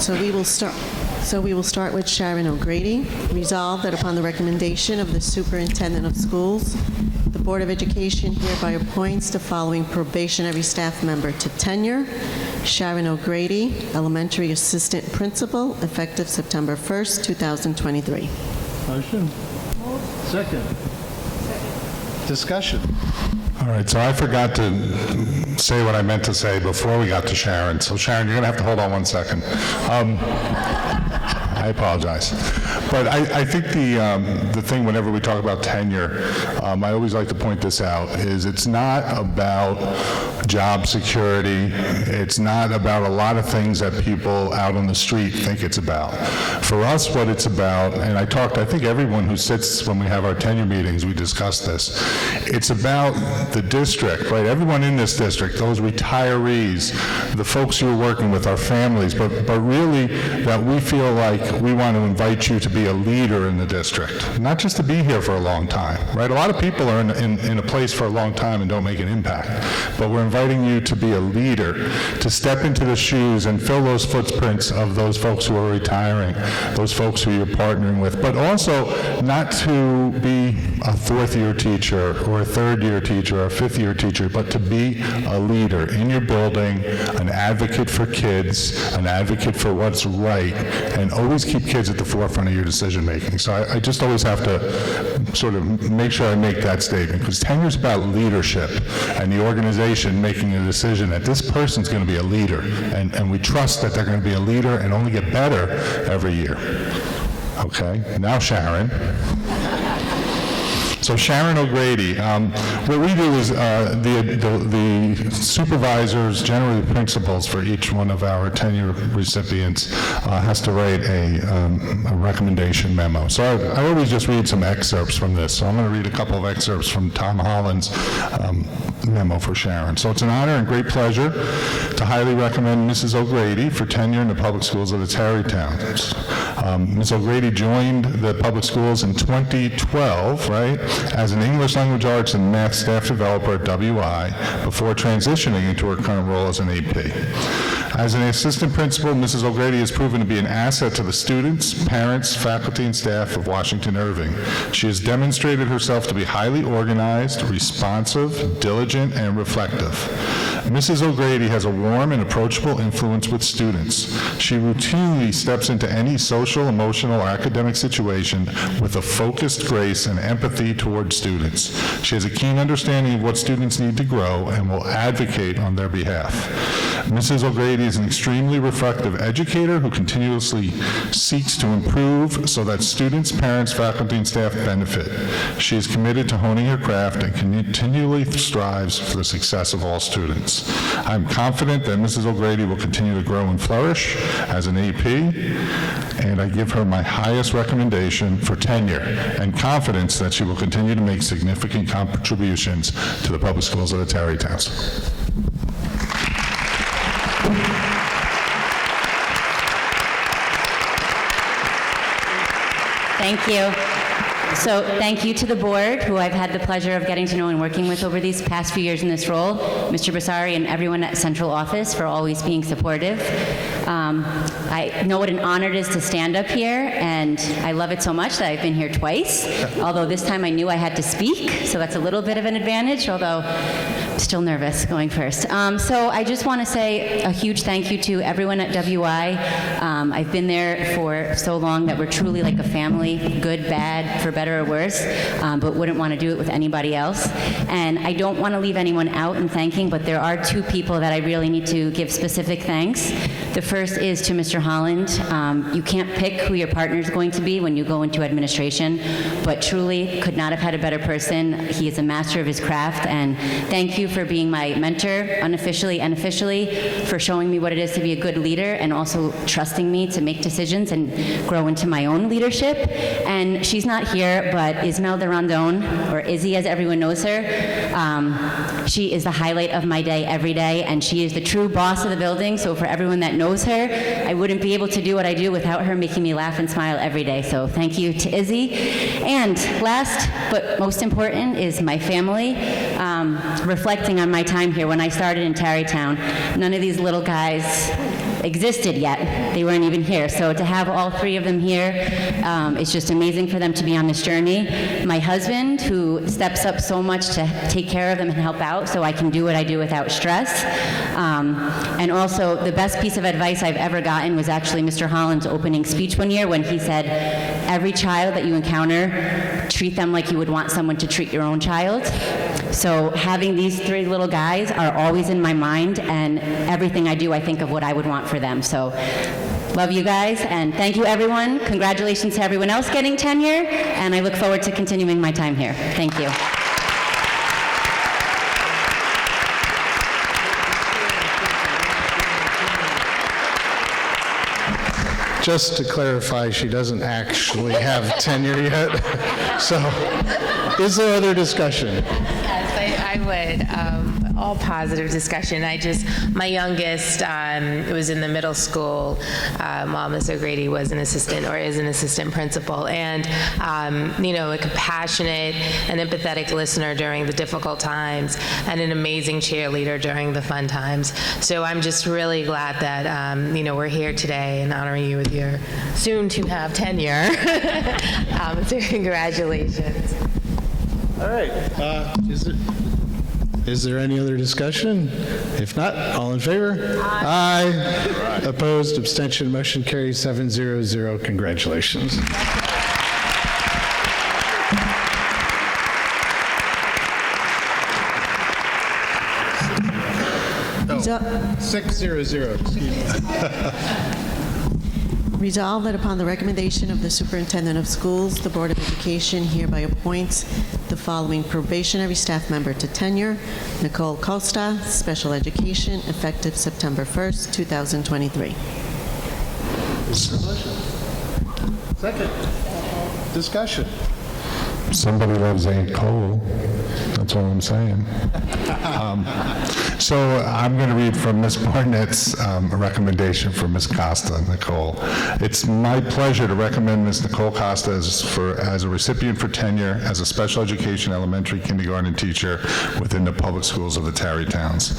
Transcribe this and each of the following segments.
So we will start with Sharon O'Grady. Resolved that upon the recommendation of the Superintendent of Schools, the Board of Education hereby appoints the following probationary staff member to tenure: Sharon O'Grady, Elementary Assistant Principal, effective September 1st, 2023. Motion. Second. Discussion. All right, so I forgot to say what I meant to say before we got to Sharon. So Sharon, you're going to have to hold on 1 second. I apologize. But I think the thing whenever we talk about tenure, I always like to point this out, is it's not about job security. It's not about a lot of things that people out on the street think it's about. For us, what it's about, and I think everyone who sits when we have our tenure meetings, we discuss this, it's about the district, right? Everyone in this district, those retirees, the folks you're working with, our families, but really that we feel like we want to invite you to be a leader in the district, not just to be here for a long time, right? A lot of people are in a place for a long time and don't make an impact, but we're inviting you to be a leader, to step into the shoes and fill those footprints of those folks who are retiring, those folks who you're partnering with, but also not to be a fourth-year teacher or a third-year teacher or a fifth-year teacher, but to be a leader in your building, an advocate for kids, an advocate for what's right, and always keep kids at the forefront of your decision-making. So I just always have to sort of make sure I make that statement, because tenure is about leadership and the organization making a decision that this person's going to be a leader, and we trust that they're going to be a leader and only get better every year. Okay, now Sharon. So Sharon O'Grady, what we do is the supervisors, generally the principals for each one of our tenure recipients, has to write a recommendation memo. So I always just read some excerpts from this. So I'm going to read a couple of excerpts from Tom Holland's memo for Sharon. So it's an honor and great pleasure to highly recommend Mrs. O'Grady for tenure in the public schools of the Tarrytown. Ms. O'Grady joined the public schools in 2012, right, as an English language arts and math staff developer at WI before transitioning into her current role as an AP. As an assistant principal, Mrs. O'Grady has proven to be an asset to the students, parents, faculty, and staff of Washington Irving. She has demonstrated herself to be highly organized, responsive, diligent, and reflective. Mrs. O'Grady has a warm and approachable influence with students. She routinely steps into any social, emotional, or academic situation with a focused grace and empathy towards students. She has a keen understanding of what students need to grow and will advocate on their behalf. Mrs. O'Grady is an extremely reflective educator who continuously seeks to improve so that students, parents, faculty, and staff benefit. She is committed to honing her craft and continually strives for the success of all students. I'm confident that Mrs. O'Grady will continue to grow and flourish as an AP, and I give her my highest recommendation for tenure and confidence that she will continue to make significant contributions to the public schools of the Tarrytowns. Thank you. So thank you to the board, who I've had the pleasure of getting to know and working with over these past few years in this role, Mr. Basari and everyone at Central Office for always being supportive. I know what an honor it is to stand up here, and I love it so much that I've been here twice, although this time I knew I had to speak, so that's a little bit of an advantage, although I'm still nervous going first. So I just want to say a huge thank you to everyone at WI. I've been there for so long that we're truly like a family, good, bad, for better or worse, but wouldn't want to do it with anybody else. And I don't want to leave anyone out in thanking, but there are two people that I really need to give specific thanks. The first is to Mr. Holland. You can't pick who your partner is going to be when you go into administration, but truly could not have had a better person. He is a master of his craft, and thank you for being my mentor, unofficially and officially, for showing me what it is to be a good leader and also trusting me to make decisions and grow into my own leadership. And she's not here, but Ismelda Rondon, or Izzy as everyone knows her, she is the highlight of my day every day, and she is the true boss of the building. So for everyone that knows her, I wouldn't be able to do what I do without her making me laugh and smile every day. So thank you to Izzy. And last but most important is my family. Reflecting on my time here when I started in Tarrytown, none of these little guys existed yet. They weren't even here. So to have all three of them here, it's just amazing for them to be on this journey. My husband, who steps up so much to take care of them and help out so I can do what I do without stress. And also, the best piece of advice I've ever gotten was actually Mr. Holland's opening speech one year when he said, every child that you encounter, treat them like you would want someone to treat your own child. So having these three little guys are always in my mind, and everything I do, I think of what I would want for them. So love you guys, and thank you, everyone. Congratulations to everyone else getting tenure, and I look forward to continuing my time here. Thank you. Just to clarify, she doesn't actually have tenure yet. So, is there other discussion? Yes, I would. All positive discussion. My youngest was in the middle school while Ms. O'Grady was an assistant or is an assistant principal, and a compassionate and empathetic listener during the difficult times, and an amazing cheerleader during the fun times. So I'm just really glad that we're here today and honoring you with your soon-to-have tenure. So congratulations. All right. Is there any other discussion? If not, all in favor? Aye. Opposed, abstention, motion carries 700. Congratulations. Resol- 600. Excuse me. Resolved that upon the recommendation of the Superintendent of Schools, the Board of Education hereby appoints the following probationary staff member to tenure: Nicole Costa, Special Education, effective September 1st, 2023. Second. Discussion. Somebody loves Aunt Cole. That's what I'm saying. So I'm going to read from Ms. Barnett's recommendation for Ms. Costa, Nicole. It's my pleasure to recommend Ms. Nicole Costa as a recipient for tenure as a special education elementary kindergarten teacher within the public schools of the Tarrytowns.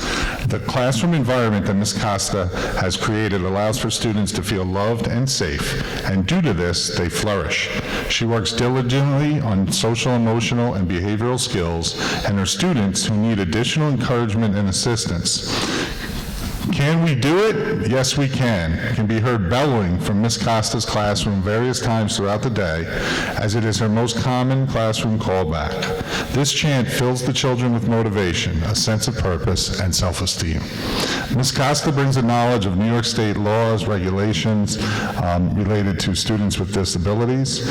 The classroom environment that Ms. Costa has created allows for students to feel loved and safe, and due to this, they flourish. She works diligently on social, emotional, and behavioral skills, and her students who need additional encouragement and assistance. Can we do it? Yes, we can be heard bellowing from Ms. Costa's classroom various times throughout the day, as it is her most common classroom callback. This chant fills the children with motivation, a sense of purpose, and self-esteem. Ms. Costa brings a knowledge of New York State laws, regulations related to students with disabilities,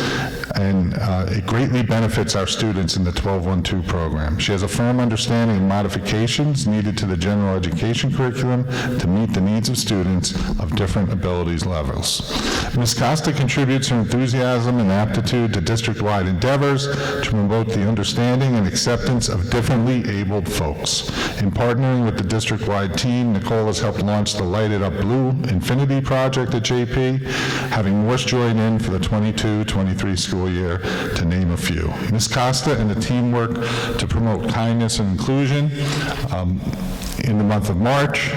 and it greatly benefits our students in the 1212 program. She has a firm understanding of modifications needed to the general education curriculum to meet the needs of students of different abilities levels. Ms. Costa contributes her enthusiasm and aptitude to district-wide endeavors to promote the understanding and acceptance of differently abled folks. In partnering with the district-wide team, Nicole has helped launch the Light It Up Blue Infinity project at JP, having Morse join in for the 22-23 school year, to name a few. Ms. Costa and the team work to promote kindness and inclusion in the month of March,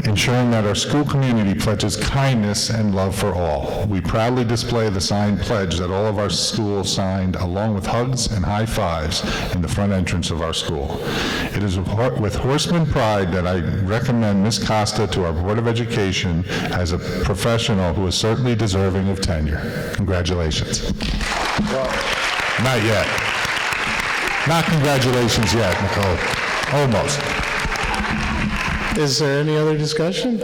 ensuring that our school community pledges kindness and love for all. We proudly display the signed pledge that all of our schools signed, along with hugs and high fives, in the front entrance of our school. It is with horseman pride that I recommend Ms. Costa to our Board of Education as a professional who is certainly deserving of tenure. Congratulations. Well, not yet. Not congratulations yet, Nicole. Almost. Is there any other discussion?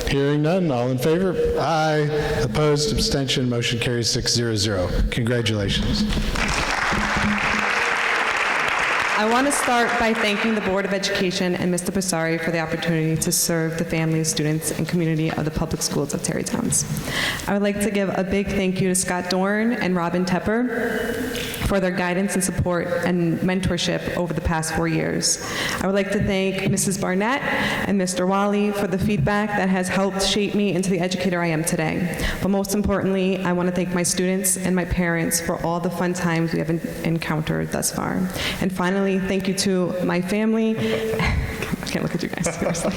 Hearing none, all in favor? Aye. Opposed, abstention, motion carries 600. Congratulations. I want to start by thanking the Board of Education and Mr. Passari for the opportunity to serve the families, students, and community of the public schools of Tarrytowns. I would like to give a big thank you to Scott Dorn and Robin Tepper for their guidance and support and mentorship over the past 4 years. I would like to thank Mrs. Barnett and Mr. Wally for the feedback that has helped shape me into the educator I am today. But most importantly, I want to thank my students and my parents for all the fun times we have encountered thus far. And finally, thank you to my family. I can't look at you guys, seriously.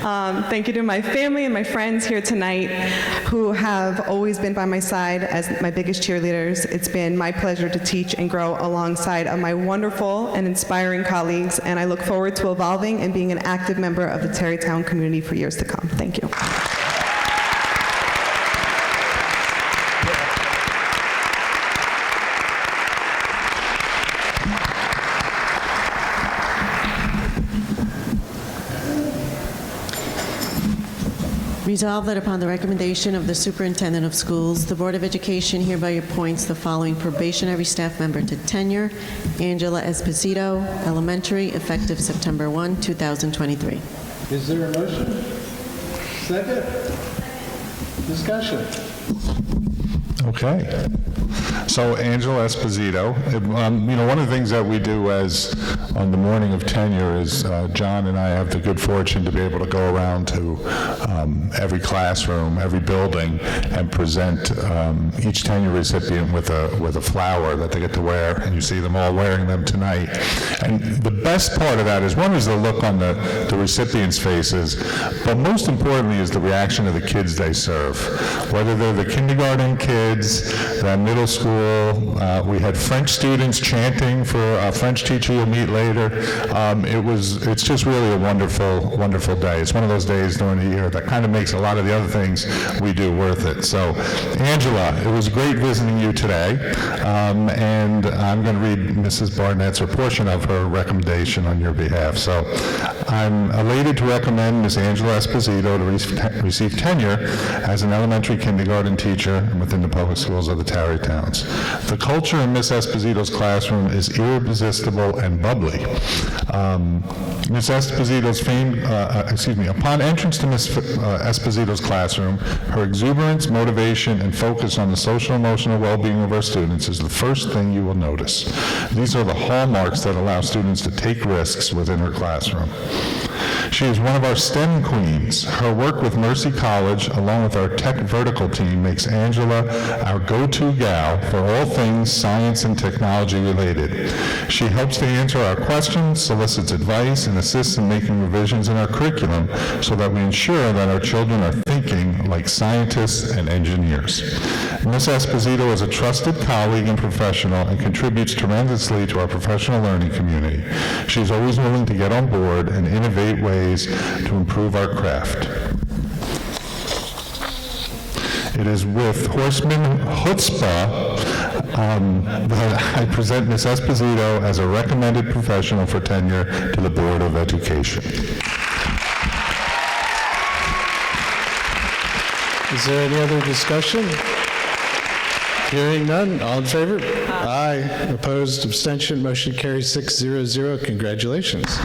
Thank you to my family and my friends here tonight who have always been by my side as my biggest cheerleaders. It's been my pleasure to teach and grow alongside of my wonderful and inspiring colleagues, and I look forward to evolving and being an active member of the Terrytown community for years to come. Thank you. Resolved that upon the recommendation of the Superintendent of Schools, the Board of Education hereby appoints the following probationary staff member to tenure: Angela Esposito, elementary, effective September 1, 2023. Is there a motion? Second? Discussion. Okay. So Angela Esposito, one of the things that we do as on the morning of tenure is John and I have the good fortune to be able to go around to every classroom, every building, and present each tenure recipient with a flower that they get to wear, and you see them all wearing them tonight. And the best part of that is, one is the look on the recipients' faces, but most importantly is the reaction of the kids they serve. Whether they're the kindergarten kids, the middle school, we had French students chanting for a French teacher you'll meet later. It's just really a wonderful, wonderful day. It's one of those days during the year that kind of makes a lot of the other things we do worth it. So, Angela, it was great visiting you today, and I'm going to read Mrs. Barnett's or portion of her recommendation on your behalf. So, I'm elated to recommend Ms. Angela Esposito to receive tenure as an elementary kindergarten teacher within the public schools of the Tarrytowns. The culture in Ms. Esposito's classroom is irresistible and bubbly. Ms. Esposito's upon entrance to Ms. Esposito's classroom, her exuberance, motivation, and focus on the social and emotional well-being of our students is the first thing you will notice. These are the hallmarks that allow students to take risks within her classroom. She is one of our STEM queens. Her work with Mercy College, along with our tech vertical team, makes Angela our go-to gal for all things science and technology related. She helps to answer our questions, solicits advice, and assists in making revisions in our curriculum so that we ensure that our children are thinking like scientists and engineers. Ms. Esposito is a trusted colleague and professional and contributes tremendously to our professional learning community. She's always willing to get on board and innovate ways to improve our craft. It is with horseman chutzpah that I present Ms. Esposito as a recommended professional for tenure to the Board of Education. Is there any other discussion? Hearing none, all in favor? Aye. Opposed, abstention, motion carries 600. Congratulations.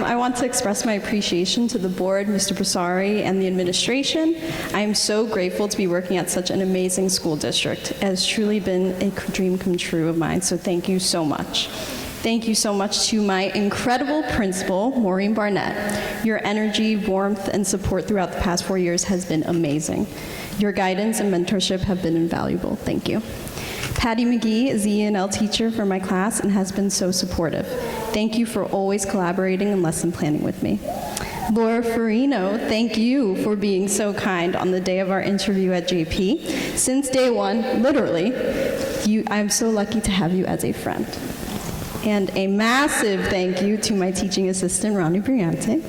I want to express my appreciation to the board, Mr. Broussari, and the administration. I am so grateful to be working at such an amazing school district. It has truly been a dream come true of mine, so thank you so much. Thank you so much to my incredible principal, Maureen Barnett. Your energy, warmth, and support throughout the past 4 years has been amazing. Your guidance and mentorship have been invaluable. Thank you. Patty McGee is the E&L teacher for my class and has been so supportive. Thank you for always collaborating and lesson planning with me. Laura Farino, thank you for being so kind on the day of our interview at JP. Since day one, literally, I'm so lucky to have you as a friend. And a massive thank you to my teaching assistant, Ronnie Briante.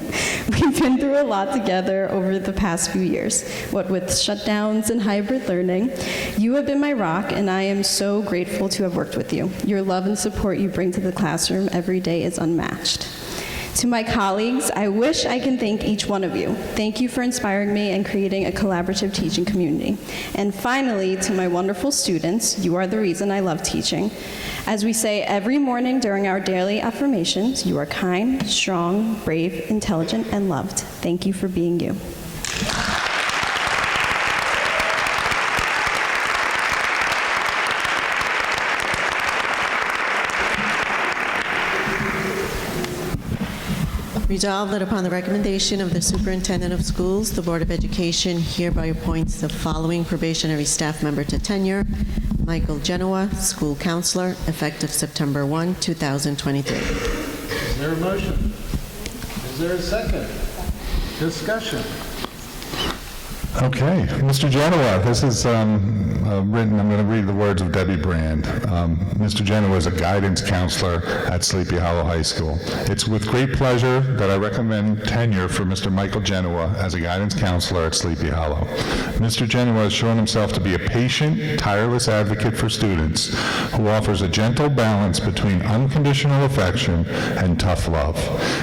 We've been through a lot together over the past few years, what with shutdowns and hybrid learning. You have been my rock, and I am so grateful to have worked with you. Your love and support you bring to the classroom every day is unmatched. To my colleagues, I wish I can thank each one of you. Thank you for inspiring me and creating a collaborative teaching community. And finally, to my wonderful students, you are the reason I love teaching. As we say every morning during our daily affirmations, you are kind, strong, brave, intelligent, and loved. Thank you for being you. Resolved that upon the recommendation of the Superintendent of Schools, the Board of Education hereby appoints the following probationary staff member to tenure: Michael Genoa, school counselor, effective September 1, 2023. Is there a motion? Is there a second? Discussion. Okay, Mr. Genoa, this is written, I'm going to read the words of Debbie Brand. Mr. Genoa is a guidance counselor at Sleepy Hollow High School. It's with great pleasure that I recommend tenure for Mr. Michael Genoa as a guidance counselor at Sleepy Hollow. Mr. Genoa has shown himself to be a patient, tireless advocate for students who offers a gentle balance between unconditional affection and tough love.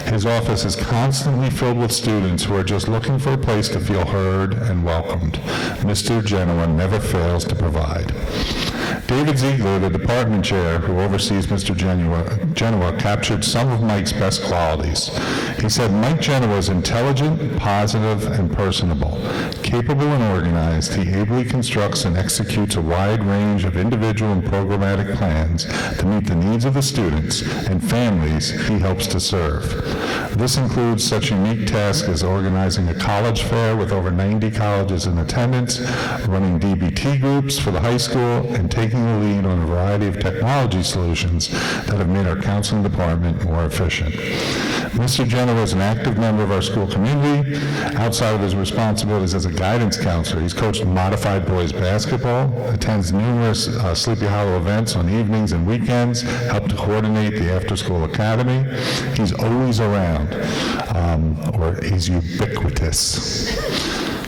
His office is constantly filled with students who are just looking for a place to feel heard and welcomed. Mr. Genoa never fails to provide. David Ziegler, the department chair who oversees Mr. Genoa, captured some of Mike's best qualities. He said Mike Genoa is intelligent, positive, and personable. Capable and organized, he ably constructs and executes a wide range of individual and programmatic plans to meet the needs of the students and families he helps to serve. This includes such unique tasks as organizing a college fair with over 90 colleges in attendance, running DBT groups for the high school, and taking the lead on a variety of technology solutions that have made our counseling department more efficient. Mr. Genoa is an active member of our school community. Outside of his responsibilities as a guidance counselor, he's coached modified boys basketball, attends numerous Sleepy Hollow events on evenings and weekends, helped to coordinate the after-school academy. He's always around, or he's ubiquitous.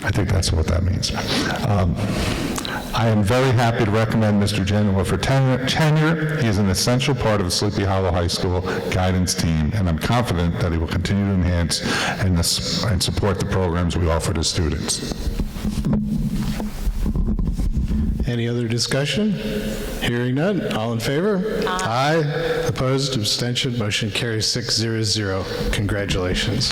I think that's what that means. I am very happy to recommend Mr. Genoa for tenure. He is an essential part of the Sleepy Hollow High School guidance team, and I'm confident that he will continue to enhance and support the programs we offer to students. Any other discussion? Hearing none. All in favor? Aye. Opposed? Abstention? Motion carries 600. Congratulations.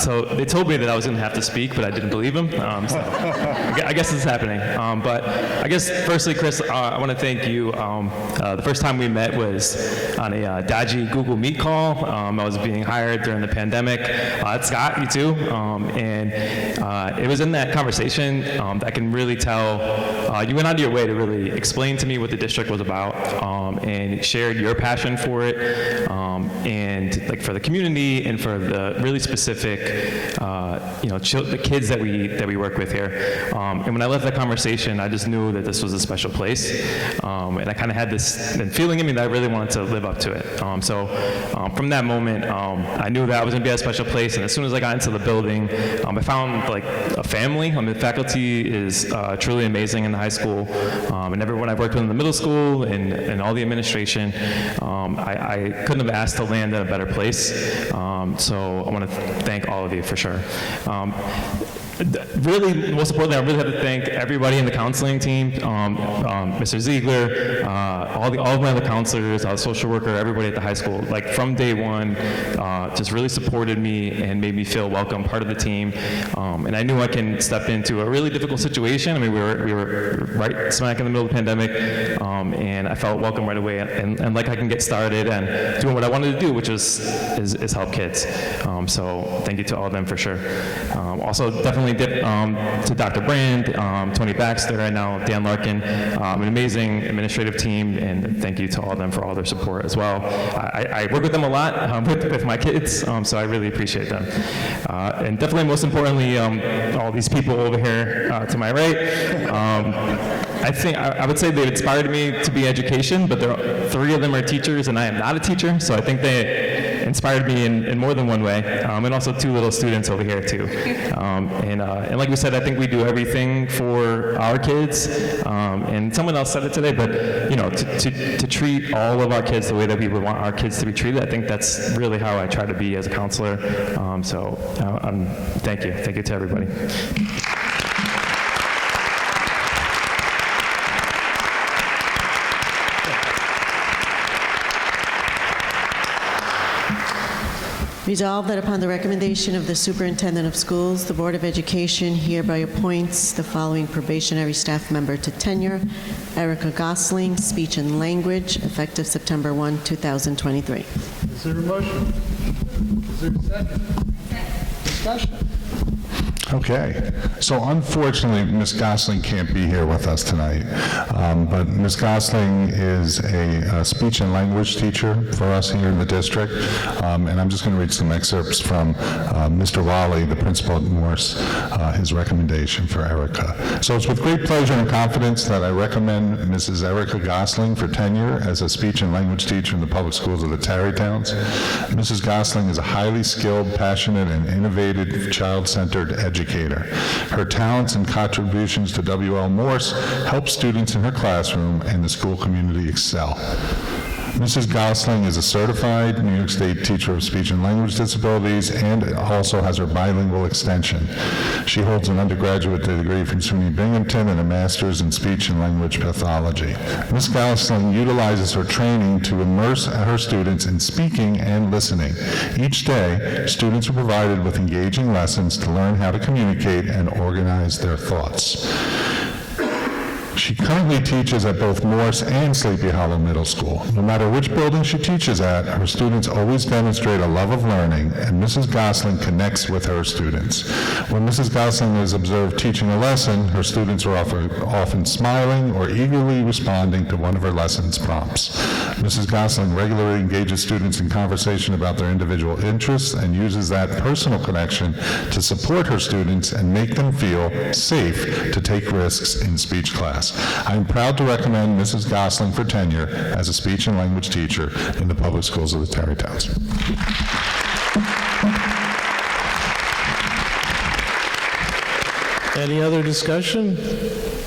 So they told me that I was going to have to speak, but I didn't believe them. So I guess it's happening. But I guess firstly, Chris, I want to thank you. The first time we met was on a dodgy Google Meet call. I was being hired during the pandemic. Scott, you too. And it was in that conversation that I can really tell you went out of your way to really explain to me what the district was about and shared your passion for it and like for the community and for the really specific the kids that we work with here. And when I left that conversation, I just knew that this was a special place. And I kind of had this feeling in me that I really wanted to live up to it. So from that moment, I knew that I was going to be at a special place. And as soon as I got into the building, I found like a family. The faculty is truly amazing in the high school. And everyone I've worked with in the middle school and all the administration, I couldn't have asked to land in a better place. So I want to thank all of you for sure. Really, most importantly, I really have to thank everybody in the counseling team, Mr. Ziegler, all of my other counselors, social worker, everybody at the high school. Like from day one, just really supported me and made me feel welcome, part of the team. And I knew I can step into a really difficult situation. I mean, we were right smack in the middle of the pandemic, and I felt welcome right away, and like I can get started and doing what I wanted to do, which is help kids. So thank you to all of them for sure. Also, definitely to Dr. Brand, Tony Baxter, and now Dan Larkin, an amazing administrative team, and thank you to all of them for all their support as well. I work with them a lot with my kids, so I really appreciate them. And definitely, most importantly, all these people over here to my right. I think I would say they've inspired me to be education, but three of them are teachers, and I am not a teacher, so I think they inspired me in more than one way, and also two little students over here too. And like we said, I think we do everything for our kids. And someone else said it today, but to treat all of our kids the way that we would want our kids to be treated, I think that's really how I try to be as a counselor. Thank you to everybody. Resolved that upon the recommendation of the Superintendent of Schools, the Board of Education hereby appoints the following probationary staff member to tenure: Erica Gosling, Speech and Language, effective September 1, 2023. Is there a motion? Is there a second? Discussion. Okay, so unfortunately, Ms. Gosling can't be here with us tonight, but Ms. Gosling is a speech and language teacher for us here in the district, and I'm just going to read some excerpts from Mr. Raleigh, the principal at Morse, his recommendation for Erica. So it's with great pleasure and confidence that I recommend Mrs. Erica Gosling for tenure as a speech and language teacher in the public schools of the Tarrytowns. Mrs. Gosling is a highly skilled, passionate, and innovative child-centered educator. Her talents and contributions to W.L. Morse help students in her classroom and the school community excel. Mrs. Gosling is a certified New York State teacher of speech and language disabilities and also has her bilingual extension. She holds an undergraduate degree from SUNY Binghamton and a master's in speech and language pathology. Ms. Gosling utilizes her training to immerse her students in speaking and listening. Each day, students are provided with engaging lessons to learn how to communicate and organize their thoughts. She currently teaches at both Morse and Sleepy Hollow Middle School. No matter which building she teaches at, her students always demonstrate a love of learning, and Mrs. Gosling connects with her students. When Mrs. Gosling is observed teaching a lesson, her students are often smiling or eagerly responding to one of her lessons prompts. Mrs. Gosling regularly engages students in conversation about their individual interests and uses that personal connection to support her students and make them feel safe to take risks in speech class. I am proud to recommend Mrs. Gosling for tenure as a speech and language teacher in the public schools of the Tarrytowns. Any other discussion?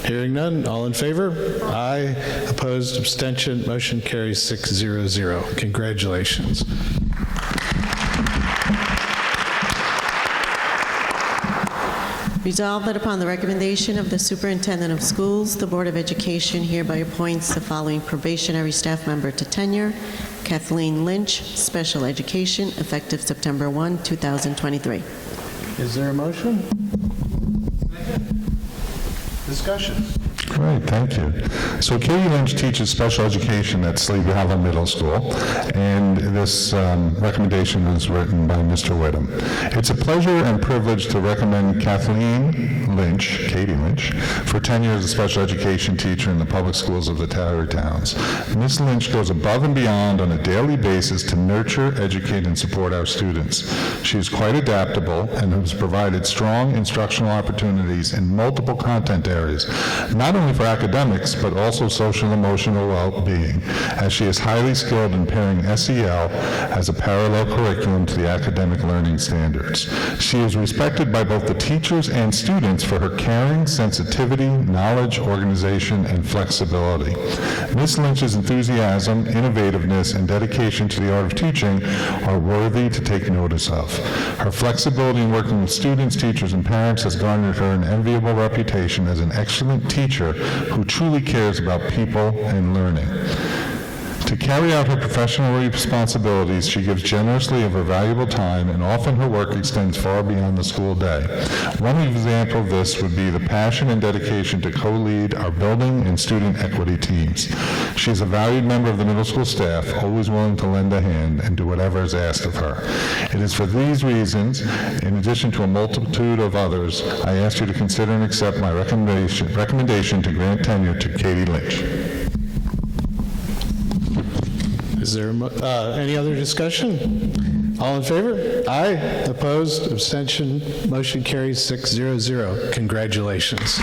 Hearing none, all in favor? Aye. Opposed, abstention, motion carries 6-0-0. Congratulations. Resolved that upon the recommendation of the Superintendent of Schools, the Board of Education hereby appoints the following probationary staff member to tenure: Kathleen Lynch, Special Education, effective September 1, 2023. Is there a motion? Discussion. Great, thank you. So Katie Lynch teaches special education at Sleepy Hollow Middle School, and this recommendation was written by Mr. Whittam. It's a pleasure and privilege to recommend Kathleen Lynch, Katie Lynch, for tenure as a special education teacher in the public schools of the Tarrytowns. Ms. Lynch goes above and beyond on a daily basis to nurture, educate, and support our students. She is quite adaptable and has provided strong instructional opportunities in multiple content areas, not only for academics, but also social and emotional well-being, as she is highly skilled in pairing SEL as a parallel curriculum to the academic learning standards. She is respected by both the teachers and students for her caring, sensitivity, knowledge, organization, and flexibility. Ms. Lynch's enthusiasm, innovativeness, and dedication to the art of teaching are worthy to take notice of. Her flexibility in working with students, teachers, and parents has garnered her an enviable reputation as an excellent teacher who truly cares about people and learning. To carry out her professional responsibilities, she gives generously of her valuable time, and often her work extends far beyond the school day. One example of this would be the passion and dedication to co-lead our building and student equity teams. She is a valued member of the middle school staff, always willing to lend a hand and do whatever is asked of her. It is for these reasons, in addition to a multitude of others, I ask you to consider and accept my recommendation to grant tenure to Katie Lynch. Is there any other discussion? All in favor? Aye. Opposed? Abstention? Motion carries 6-0-0. Congratulations.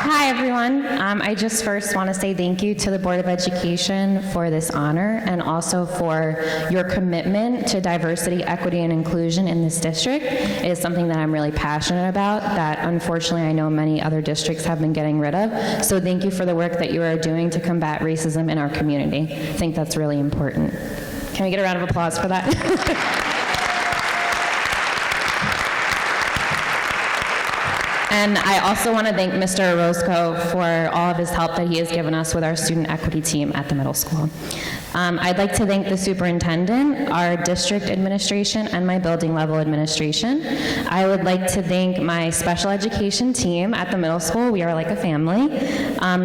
Hi, everyone. I just first want to say thank you to the Board of Education for this honor and also for your commitment to diversity, equity, and inclusion in this district. It is something that I'm really passionate about that unfortunately I know many other districts have been getting rid of. So thank you for the work that you are doing to combat racism in our community. I think that's really important. Can we get a round of applause for that? And I also want to thank Mr. Orozco for all of his help that he has given us with our student equity team at the middle school. I'd like to thank the superintendent, our district administration, and my building level administration. I would like to thank my special education team at the middle school. We are like a family.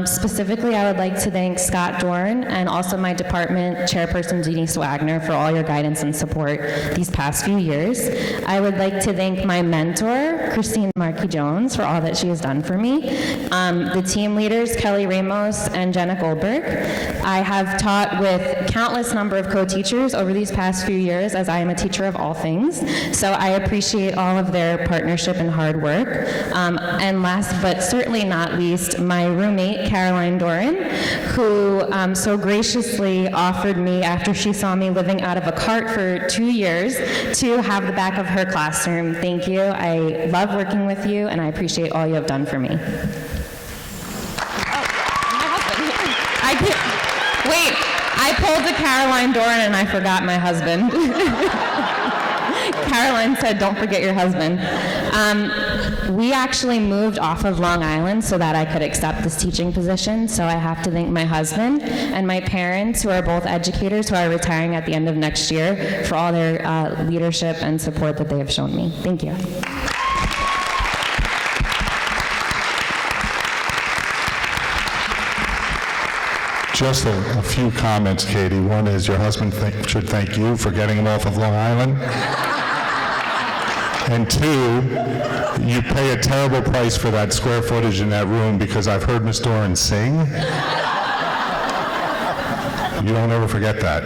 Specifically, I would like to thank Scott Dorn and also my department chairperson, Denise Wagner, for all your guidance and support these past few years. I would like to thank my mentor, Christine Markey-Jones, for all that she has done for me. The team leaders, Kelly Ramos and Jenna Goldberg. I have taught with countless number of co-teachers over these past few years, as I am a teacher of all things. So I appreciate all of their partnership and hard work. And last but certainly not least, my roommate, Caroline Doran, who so graciously offered me, after she saw me living out of a cart for 2 years, to have the back of her classroom. Thank you. I love working with you, and I appreciate all you have done for me. Wait, I pulled the Caroline Doran and I forgot my husband. Caroline said, don't forget your husband. We actually moved off of Long Island so that I could accept this teaching position, so I have to thank my husband and my parents, who are both educators, who are retiring at the end of next year, for all their leadership and support that they have shown me. Thank you. Just a few comments, Katie. One is your husband should thank you for getting him off of Long Island. And two, you pay a terrible price for that square footage in that room, because I've heard Miss Doran sing. You don't ever forget that.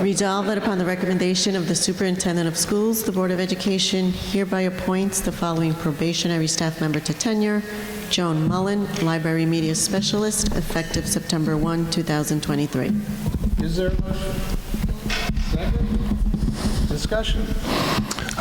Resolved that upon the recommendation of the superintendent of schools, the Board of Education hereby appoints the following probationary staff member to tenure: Joan Mullen, Library Media Specialist, effective September 1, 2023. Is there a motion? Second? Discussion?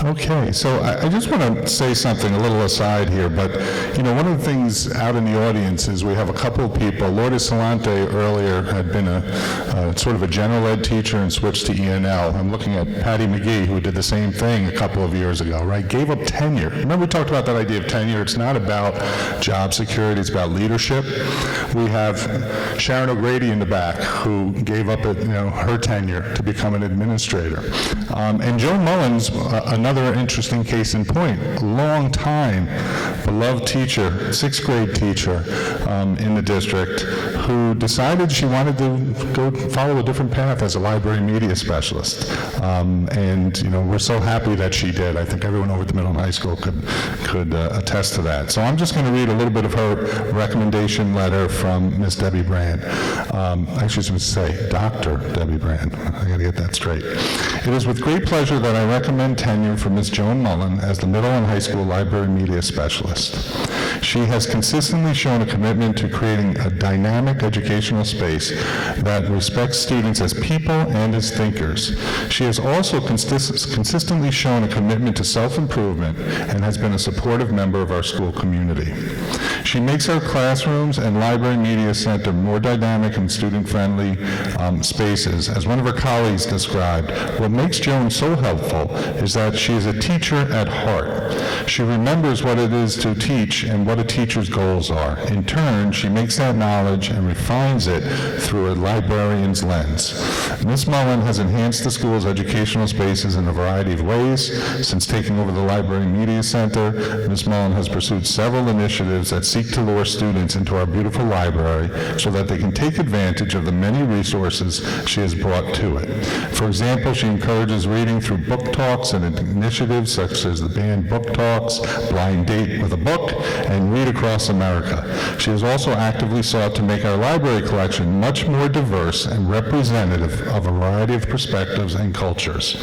Okay, so I just want to say something, a little aside here, but, you know, one of the things out in the audience is we have a couple of people. Lourdes Salante earlier had been a sort of a general ed teacher and switched to ENL. I'm looking at Patty McGee, who did the same thing a couple of years ago, right? Gave up tenure. Remember we talked about that idea of tenure? It's not about job security, it's about leadership. We have Sharon O'Grady in the back, who gave up her tenure to become an administrator. And Joan Mullins, another interesting case in point, a long time beloved teacher, sixth grade teacher in the district, who decided she wanted to go follow a different path as a library media specialist. And we're so happy that she did. I think everyone over at the middle and high school could attest to that. So I'm just going to read a little bit of her recommendation letter from Miss Debbie Brand. I should say Dr. Debbie Brand. I got to get that straight. It is with great pleasure that I recommend tenure for Ms. Joan Mullen as the middle and high school library media specialist. She has consistently shown a commitment to creating a dynamic educational space that respects students as people and as thinkers. She has also consistently shown a commitment to self-improvement and has been a supportive member of our school community. She makes our classrooms and library media center more dynamic and student-friendly spaces. As one of her colleagues described, what makes Joan so helpful is that she is a teacher at heart. She remembers what it is to teach and what a teacher's goals are. In turn, she makes that knowledge and refines it through a librarian's lens. Ms. Mullen has enhanced the school's educational spaces in a variety of ways. Since taking over the Library Media Center, Ms. Mullen has pursued several initiatives that seek to lure students into our beautiful library so that they can take advantage of the many resources she has brought to it. For example, she encourages reading through book talks and initiatives such as the banned book talks, Blind Date with a Book, and Read Across America. She has also actively sought to make our library collection much more diverse and representative of a variety of perspectives and cultures.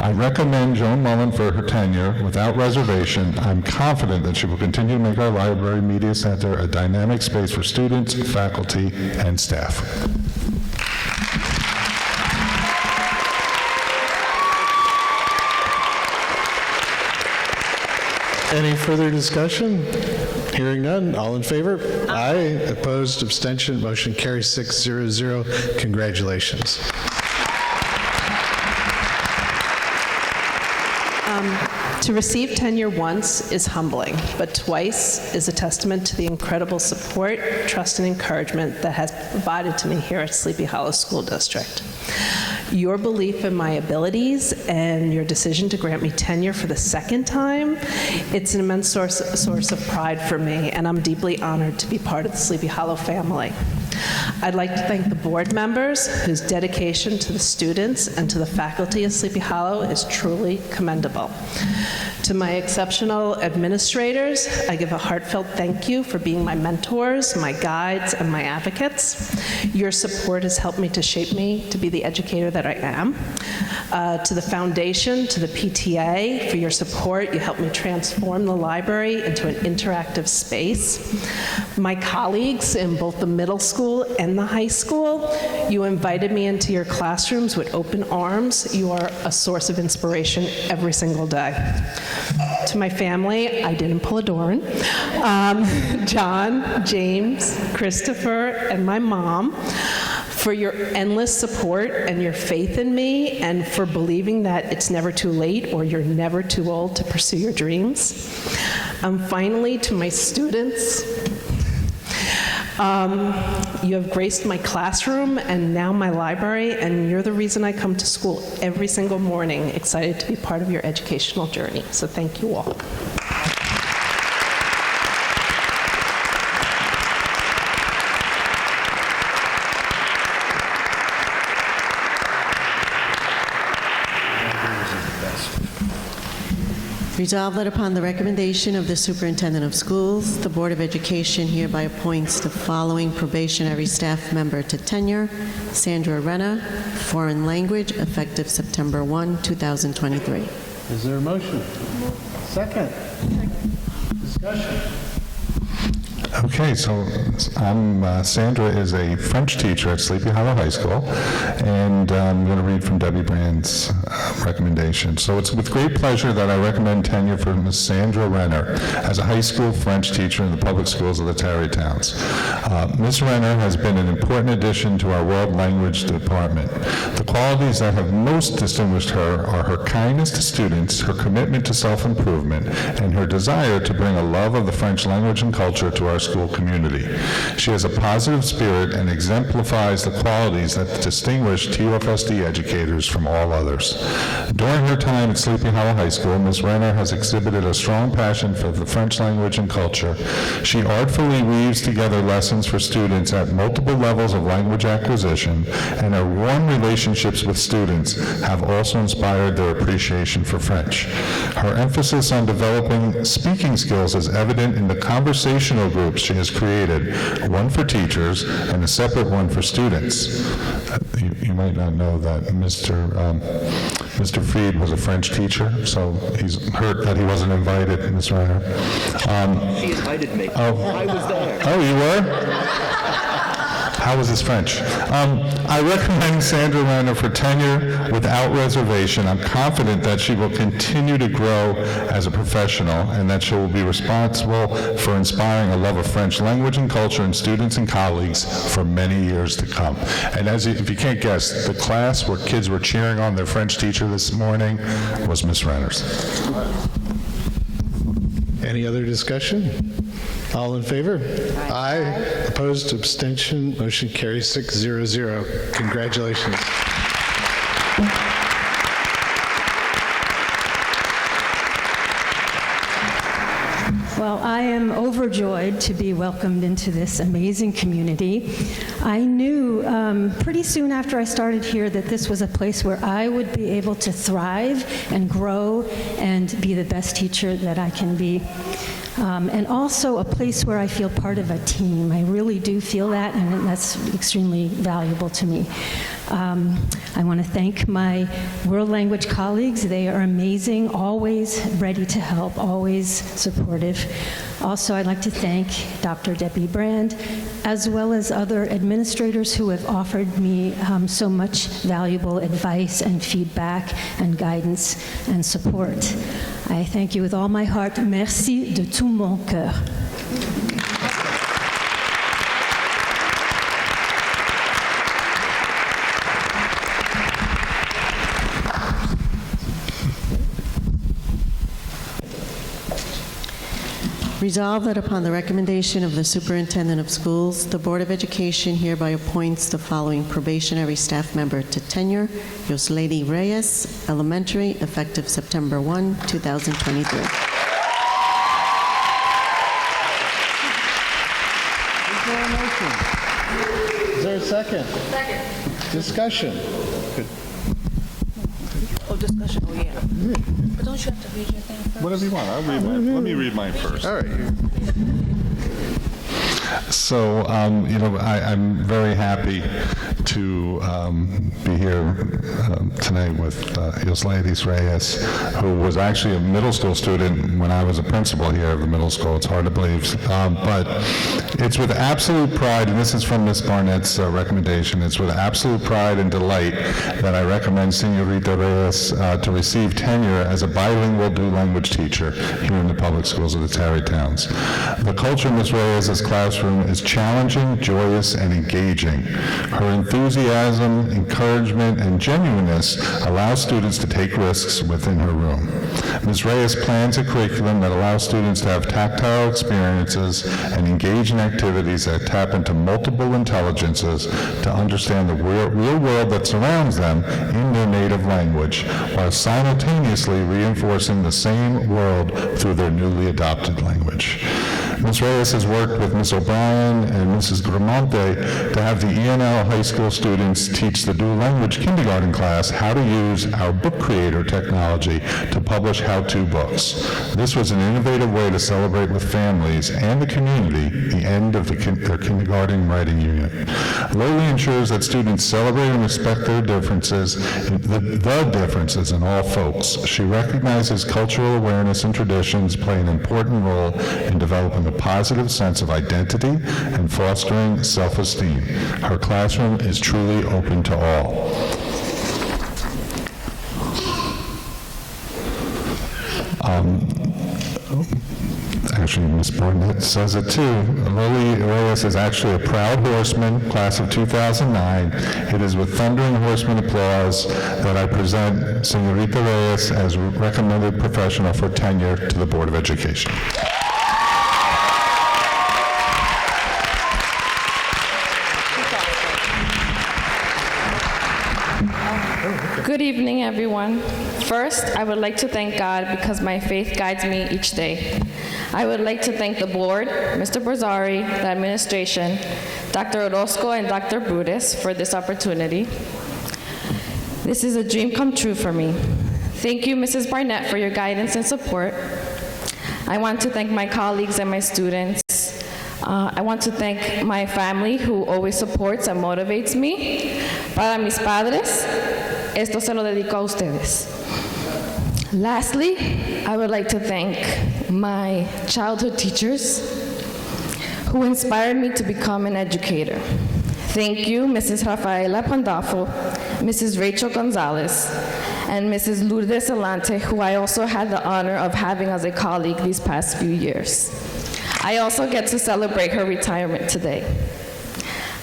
I recommend Joan Mullen for her tenure without reservation. I'm confident that she will continue to make our library media center a dynamic space for students, faculty, and staff. Any further discussion? Hearing none, all in favor? Aye. Opposed, abstention, motion carries 6-0-0. Congratulations. To receive tenure once is humbling, but twice is a testament to the incredible support, trust, and encouragement that has been provided to me here at Sleepy Hollow School District. Your belief in my abilities and your decision to grant me tenure for the second time, it's an immense source of pride for me, and I'm deeply honored to be part of the Sleepy Hollow family. I'd like to thank the board members whose dedication to the students and to the faculty of Sleepy Hollow is truly commendable. To my exceptional administrators, I give a heartfelt thank you for being my mentors, my guides, and my advocates. Your support has helped me to be the educator that I am. To the foundation, to the PTA, for your support, you helped me transform the library into an interactive space. My colleagues in both the middle school and the high school, you invited me into your classrooms with open arms. You are a source of inspiration every single day. To my family, I didn't pull a Doran, John, James, Christopher, and my mom, for your endless support and your faith in me, and for believing that it's never too late or you're never too old to pursue your dreams. Finally, to my students, you have graced my classroom and now my library, and you're the reason I come to school every single morning, excited to be part of your educational journey. So thank you all. Resolved that upon the recommendation of the Superintendent of Schools, the Board of Education hereby appoints the following probationary staff member to tenure: Sandra Renna, foreign language, effective September 1, 2023. Is there a motion? Second. Discussion. Okay, so Sandra is a French teacher at Sleepy Hollow High School, and I'm going to read from Debbie Brand's recommendation. So it's with great pleasure that I recommend tenure for Ms. Sandra Renner as a high school French teacher in the public schools of the Tarrytowns. Ms. Renner has been an important addition to our world language department. The qualities that have most distinguished her are her kindness to students, her commitment to self-improvement, and her desire to bring a love of the French language and culture to our school community. She has a positive spirit and exemplifies the qualities that distinguish TUFSD educators from all others. During her time at Sleepy Hollow High School, Ms. Renner has exhibited a strong passion for the French language and culture. She artfully weaves together lessons for students at multiple levels of language acquisition, and her warm relationships with students have also inspired their appreciation for French. Her emphasis on developing speaking skills is evident in the conversational groups she has created, one for teachers and a separate one for students. You might not know that Mr. Fried was a French teacher, so he's hurt that he wasn't invited, Ms. Renner. She invited me. Oh. I was there. Oh, you were? How was his French? I recommend Sandra Renner for tenure without reservation. I'm confident that she will continue to grow as a professional and that she will be responsible for inspiring a love of French language and culture in students and colleagues for many years to come. And if you can't guess, the class where kids were cheering on their French teacher this morning was Miss Renner's. Any other discussion? All in favor? Aye. Opposed, abstention, motion carries 6-0-0. Congratulations. Well, I am overjoyed to be welcomed into this amazing community. I knew pretty soon after I started here that this was a place where I would be able to thrive and grow and be the best teacher that I can be. And also a place where I feel part of a team. I really do feel that, and that's extremely valuable to me. I want to thank my world language colleagues. They are amazing, always ready to help, always supportive. Also, I'd like to thank Dr. Debbie Brand, as well as other administrators who have offered me so much valuable advice and feedback and guidance and support. I thank you with all my heart. Merci de tout mon cœur. Resolved that upon the recommendation of the Superintendent of Schools, the Board of Education hereby appoints the following probationary staff member to tenure: Yoslady Reyes, elementary, effective September 1, 2023. Is there a motion? Is there a second? Second. Discussion. Oh, discussion, oh, yeah. But don't you have to read your thing first? Whatever you want. I'll read mine. Let me read mine first. All right. So, I'm very happy to be here tonight with Yoslady Reyes, who was actually a middle school student when I was a principal here of the middle school. It's hard to believe. But it's with absolute pride, and this is from Ms. Barnett's recommendation, it's with absolute pride and delight that I recommend Senorita Reyes to receive tenure as a bilingual dual language teacher here in the public schools of the Tarrytowns. The culture in Ms. Reyes' classroom is challenging, joyous, and engaging. Her enthusiasm, encouragement, and genuineness allow students to take risks within her room. Ms. Reyes plans a curriculum that allows students to have tactile experiences and engage in activities that tap into multiple intelligences to understand the real world that surrounds them in their native language, while simultaneously reinforcing the same world through their newly adopted language. Ms. Reyes has worked with Ms. O'Brien and Mrs. Gramonte to have the ENL high school students teach the dual language kindergarten class how to use our book creator technology to publish how-to books. This was an innovative way to celebrate with families and the community the end of their kindergarten writing unit. Loli ensures that students celebrate and respect their differences, the differences in all folks. She recognizes cultural awareness and traditions play an important role in developing a positive sense of identity and fostering self-esteem. Her classroom is truly open to all. Actually, Ms. Barnett says it too. Lily Reyes is actually a proud horseman, class of 2009. It is with thundering horseman applause that I present Senorita Reyes as recommended professional for tenure to the Board of Education. Good evening, everyone. First, I would like to thank God because my faith guides me each day. I would like to thank the board, Mr. Brzari, the administration, Dr. Orozco, and Dr. Brutus for this opportunity. This is a dream come true for me. Thank you, Mrs. Barnett, for your guidance and support. I want to thank my colleagues and my students. I want to thank my family who always supports and motivates me. Para mis padres, esto se lo dedico a ustedes. Lastly, I would like to thank my childhood teachers who inspired me to become an educator. Thank you, Mrs. Rafaela Pandolfo, Mrs. Rachel Gonzalez, and Mrs. Lourdes Alante, who I also had the honor of having as a colleague these past few years. I also get to celebrate her retirement today.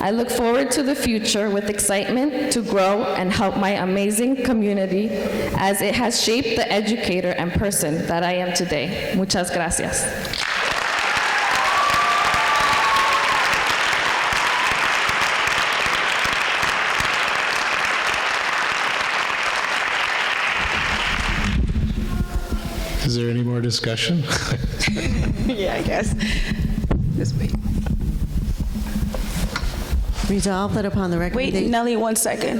I look forward to the future with excitement to grow and help my amazing community as it has shaped the educator and person that I am today. Muchas gracias. Is there any more discussion? Yeah, I guess. Just wait. Resolved that upon the recommendation... Wait, Nellie, 1 second.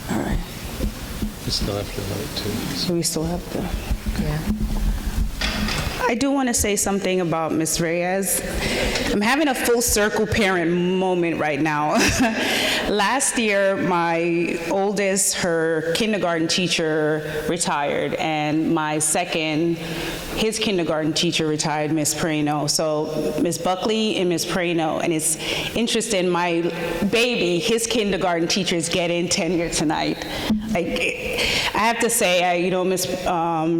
All right. We still have to vote, too. So we still have to... Yeah. I do want to say something about Ms. Reyes. I'm having a full circle parent moment right now. Last year, my oldest, her kindergarten teacher retired, and my second, his kindergarten teacher retired, Ms. Perino. So Ms. Buckley and Ms. Perino, and it's interesting, my baby, his kindergarten teacher is getting tenure tonight. Like, I have to say, Ms.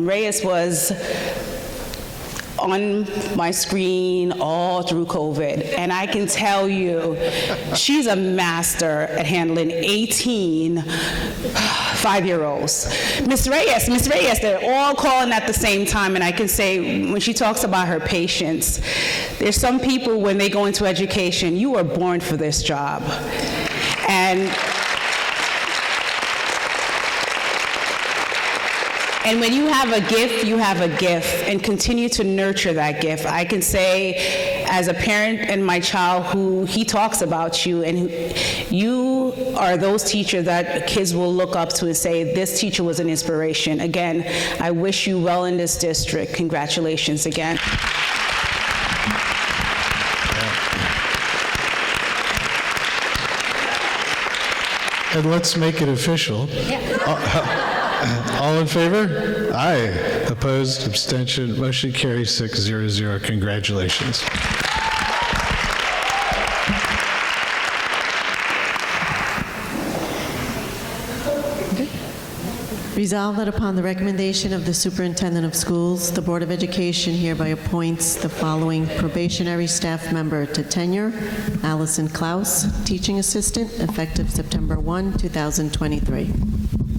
Reyes was on my screen all through COVID, and I can tell you, she's a master at handling 18 5-year-olds. Miss Reyes, they're all calling at the same time, and I can say, when she talks about her patience, there's some people, when they go into education, you are born for this job. And when you have a gift, you have a gift, and continue to nurture that gift. I can say, as a parent and my child, who he talks about you, and you are those teachers that kids will look up to and say, this teacher was an inspiration. Again, I wish you well in this district. Congratulations again. And let's make it official. All in favor? Aye. Opposed? Abstention? Motion carries 6-0-0. Congratulations. Resolved that upon the recommendation of the Superintendent of Schools, the Board of Education hereby appoints the following probationary staff member to tenure: Allison Klaus, Teaching Assistant, effective September 1, 2023. Is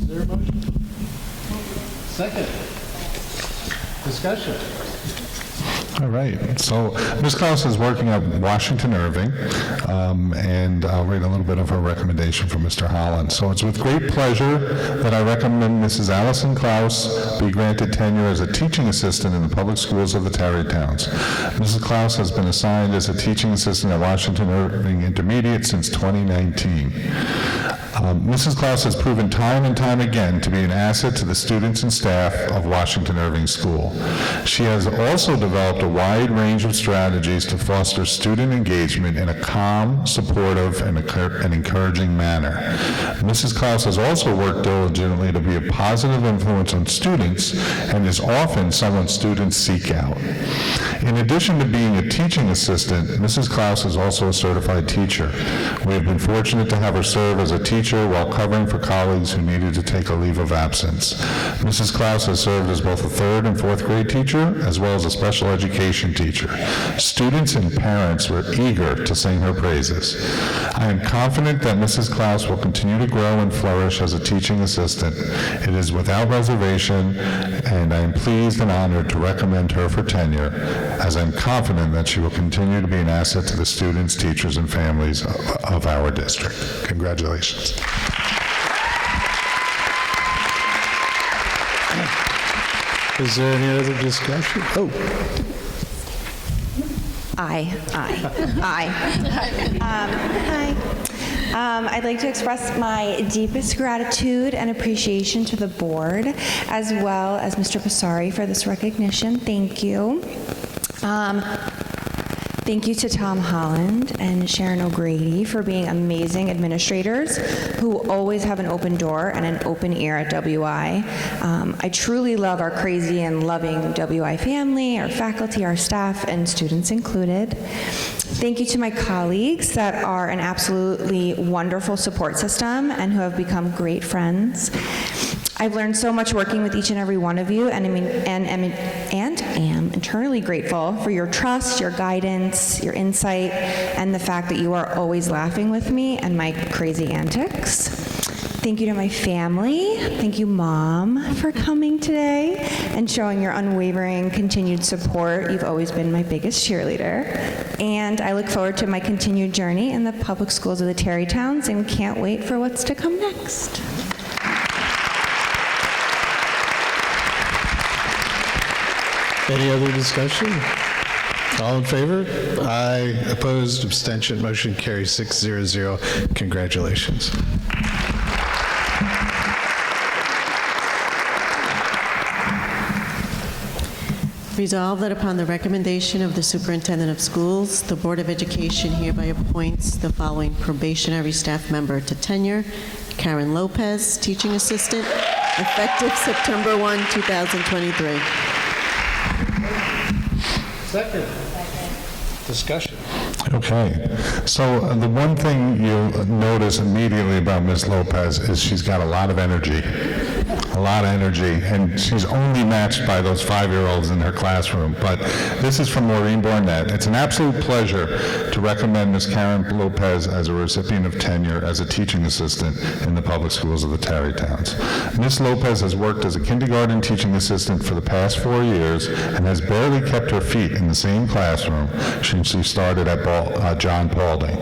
there a motion? Second. Discussion. All right, so Ms. Klaus is working at Washington Irving, and I'll read a little bit of her recommendation for Mr. Holland. So it's with great pleasure that I recommend Mrs. Allison Klaus be granted tenure as a teaching assistant in the public schools of the Tarrytowns. Mrs. Klaus has been assigned as a teaching assistant at Washington Irving Intermediate since 2019. Mrs. Klaus has proven time and time again to be an asset to the students and staff of Washington Irving School. She has also developed a wide range of strategies to foster student engagement in a calm, supportive, and encouraging manner. Mrs. Klaus has also worked diligently to be a positive influence on students and is often someone students seek out. In addition to being a teaching assistant, Mrs. Klaus is also a certified teacher. We have been fortunate to have her serve as a teacher while covering for colleagues who needed to take a leave of absence. Mrs. Klaus has served as both a 3rd and 4th grade teacher, as well as a special education teacher. Students and parents were eager to sing her praises. I am confident that Mrs. Klaus will continue to grow and flourish as a teaching assistant. It is without reservation, and I am pleased and honored to recommend her for tenure, as I'm confident that she will continue to be an asset to the students, teachers, and families of our district. Congratulations. Is there any other discussion? Oh. Aye. Hi. I'd like to express my deepest gratitude and appreciation to the board, as well as Mr. Passari, for this recognition. Thank you. Thank you to Tom Holland and Sharon O'Grady for being amazing administrators who always have an open door and an open ear at WI. I truly love our crazy and loving WI family, our faculty, our staff, and students included. Thank you to my colleagues that are an absolutely wonderful support system and who have become great friends. I've learned so much working with each and every one of you, and am eternally grateful for your trust, your guidance, your insight, and the fact that you are always laughing with me and my crazy antics. Thank you to my family. Thank you, Mom, for coming today and showing your unwavering continued support. You've always been my biggest cheerleader. And I look forward to my continued journey in the public schools of the Tarrytowns and can't wait for what's to come next. Any other discussion? All in favor? Aye. Opposed? Abstention? Motion carries 6-0-0. Congratulations. Resolved that upon the recommendation of the Superintendent of Schools, the Board of Education hereby appoints the following probationary staff member to tenure: Karen Lopez, Teaching Assistant, effective September 1, 2023. Second. Discussion. Okay, so the one thing you'll notice immediately about Ms. Lopez is she's got a lot of energy. a lot of energy, and she's only matched by those 5-year-olds in her classroom. But this is from Maureen Barnett. It's an absolute pleasure to recommend Ms. Karen Lopez as a recipient of tenure as a teaching assistant in the public schools of the Tarrytowns. Ms. Lopez has worked as a kindergarten teaching assistant for the past 4 years and has barely kept her feet in the same classroom since she started at John Paulding.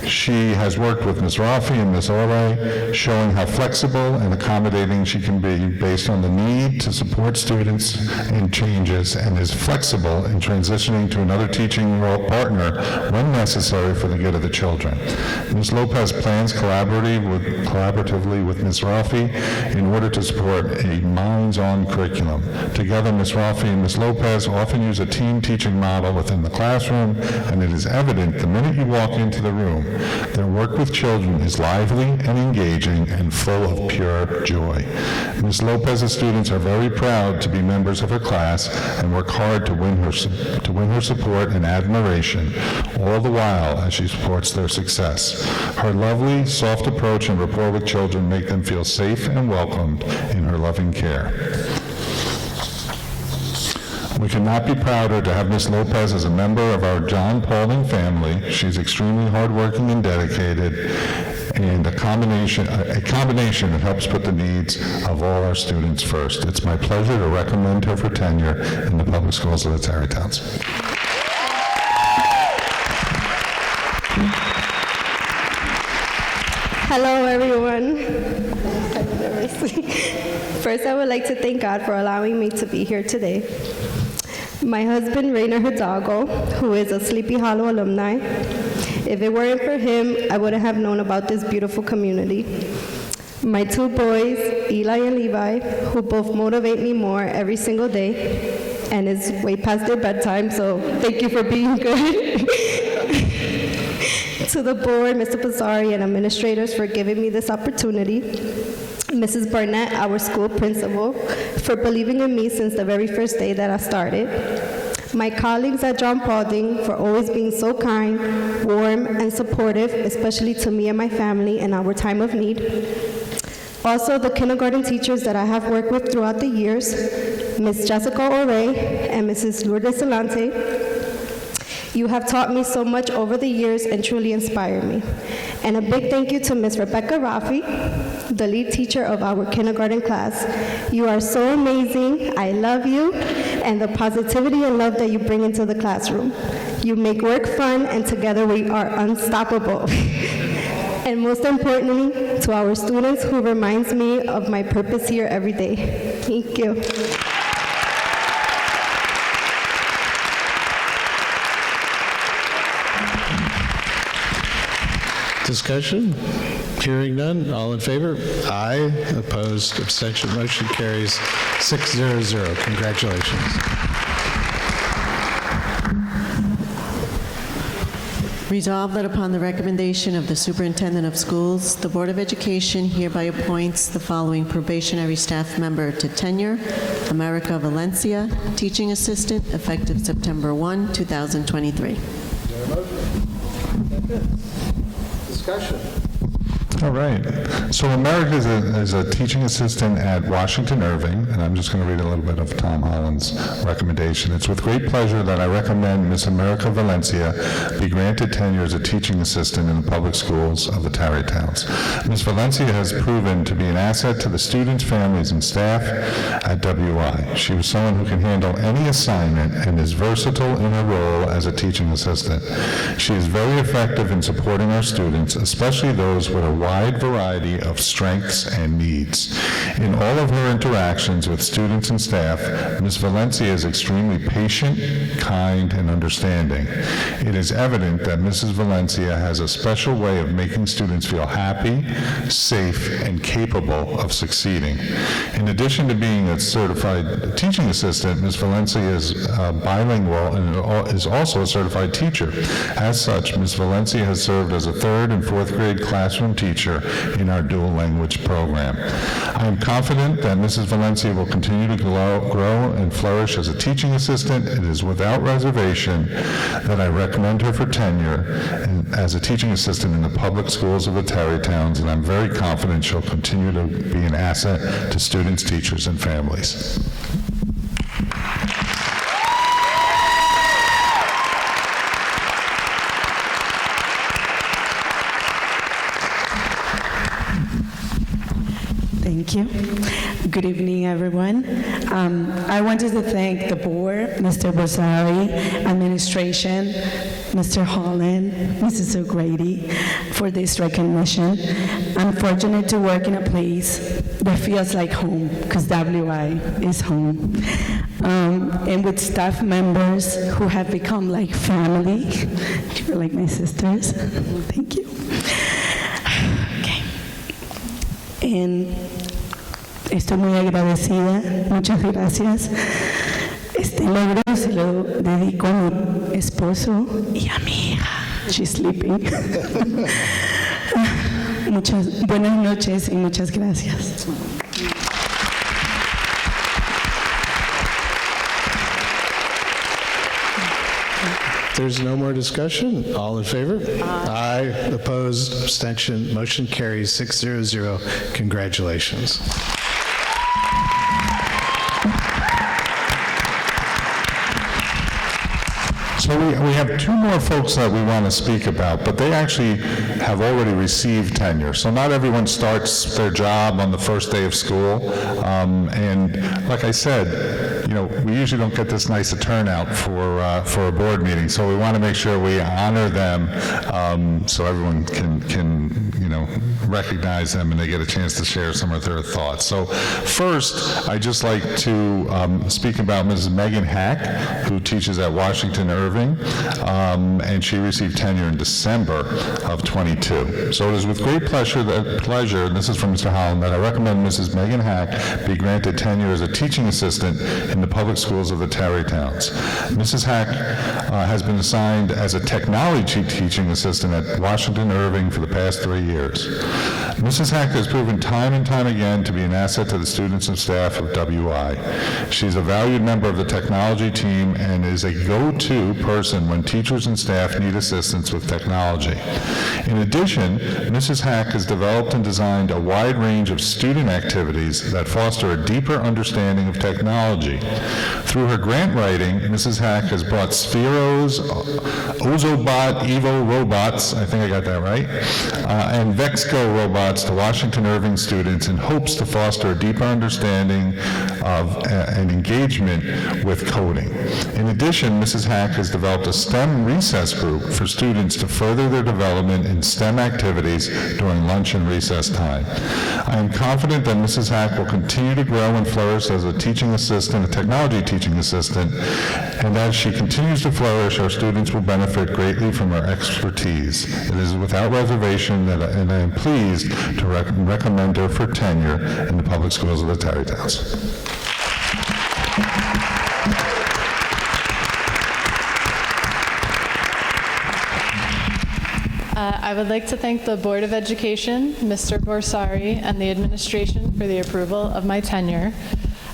She has worked with Ms. Rafi and Ms. Ole, showing how flexible and accommodating she can be based on the need to support students in changes, and is flexible in transitioning to another teaching partner when necessary for the good of the children. Ms. Lopez plans collaboratively with Ms. Rafi in order to support a minds-on curriculum. Together, Ms. Rafi and Ms. Lopez often use a team teaching model within the classroom, and it is evident the minute you walk into the room, their work with children is lively and engaging and full of pure joy. Ms. Lopez's students are very proud to be members of her class and work hard to win her support and admiration, all the while as she supports their success. Her lovely, soft approach and rapport with children make them feel safe and welcomed in her loving care. We could not be prouder to have Ms. Lopez as a member of our John Paulding family. She's extremely hardworking and dedicated, and a combination that helps put the needs of all our students first. It's my pleasure to recommend her for tenure in the public schools of the Tarrytowns. Hello, everyone. First, I would like to thank God for allowing me to be here today. My husband, Rainer Hidalgo, who is a Sleepy Hollow alumni. If it weren't for him, I wouldn't have known about this beautiful community. My 2 boys, Eli and Levi, who both motivate me more every single day, and it's way past their bedtime, so thank you for being good. To the board, Mr. Pizzari, and administrators for giving me this opportunity. Mrs. Barnett, our school principal, for believing in me since the very first day that I started. My colleagues at John Paulding for always being so kind, warm, and supportive, especially to me and my family in our time of need. Also, the kindergarten teachers that I have worked with throughout the years, Ms. Jessica Ore and Mrs. Lourdes Salante. You have taught me so much over the years and truly inspired me. And a big thank you to Ms. Rebecca Rafi, the lead teacher of our kindergarten class. You are so amazing. I love you, and the positivity and love that you bring into the classroom. You make work fun, and together we are unstoppable. And most importantly, to our students, who reminds me of my purpose here every day. Thank you. Discussion? Hearing none. All in favor? Aye. Opposed? Abstention? Motion carries 6-0. Congratulations. Resolved that upon the recommendation of the Superintendent of Schools, the Board of Education hereby appoints the following probationary staff member to tenure: America Valencia, teaching assistant, effective September 1, 2023. Is there a motion? Second. Discussion. All right. So America is a teaching assistant at Washington Irving, and I'm just going to read a little bit of Tom Holland's recommendation. It's with great pleasure that I recommend Miss America Valencia be granted tenure as a teaching assistant in the public schools of the Tarrytowns. Ms. Valencia has proven to be an asset to the students, families, and staff at WI. She was someone who can handle any assignment and is versatile in her role as a teaching assistant. She is very effective in supporting our students, especially those with a wide variety of strengths and needs. In all of her interactions with students and staff, Ms. Valencia is extremely patient, kind, and understanding. It is evident that Mrs. Valencia has a special way of making students feel happy, safe, and capable of succeeding. In addition to being a certified teaching assistant, Ms. Valencia is bilingual and is also a certified teacher. As such, Ms. Valencia has served as a 3rd and 4th grade classroom teacher teacher in our dual language program. I am confident that Mrs. Valencia will continue to grow and flourish as a teaching assistant. It is without reservation that I recommend her for tenure as a teaching assistant in the public schools of the Tarrytowns, and I'm very confident she'll continue to be an asset to students, teachers, and families. Thank you. Good evening, everyone. I wanted to thank the board, Mr. Borsari, administration, Mr. Holland, Mrs. O'Grady, for this recognition. I'm fortunate to work in a place that feels like home, because WI is home. And with staff members who have become like family. You're like my sisters. Thank you. Okay. And estoy muy agradecida. Muchas gracias. Este logro se lo dedico a mi esposo y a mi hija. She's sleeping. Muchas buenas noches y muchas gracias. There's no more discussion. All in favor? Aye. Opposed? Abstention? Motion carries 600. Congratulations. So we have two more folks that we want to speak about, but they actually have already received tenure. So not everyone starts their job on the first day of school. And like I said, you know, we usually don't get this nice a turnout for a board meeting. So we want to make sure we honor them so everyone can you know, recognize them and they get a chance to share some of their thoughts. So first, I'd just like to speak about Mrs. Megan Hack, who teaches at Washington Irving, and she received tenure in December of 22. So it is with great pleasure, and this is from Mr. Holland, that I recommend Mrs. Megan Hack be granted tenure as a teaching assistant in the public schools of the Tarrytowns. Mrs. Hack has been assigned as a technology teaching assistant at Washington Irving for the past 3 years. Mrs. Hack has proven time and time again to be an asset to the students and staff of WI. She's a valued member of the technology team and is a go-to person when teachers and staff need assistance with technology. In addition, Mrs. Hack has developed and designed a wide range of student activities that foster a deeper understanding of technology. Through her grant writing, Mrs. Hack has brought Spheros, Ozobot, Evo robots, I think I got that right, and Vexco robots to Washington Irving students in hopes to foster a deeper understanding of and engagement with coding. In addition, Mrs. Hack has developed a STEM recess group for students to further their development in STEM activities during lunch and recess time. I am confident that Mrs. Hack will continue to grow and flourish as a teaching assistant, a technology teaching assistant, and as she continues to flourish, our students will benefit greatly from her expertise. It is without reservation and I am pleased to recommend her for tenure in the public schools of the Tarrytowns. I would like to thank the Board of Education, Mr. Borsari, and the administration for the approval of my tenure.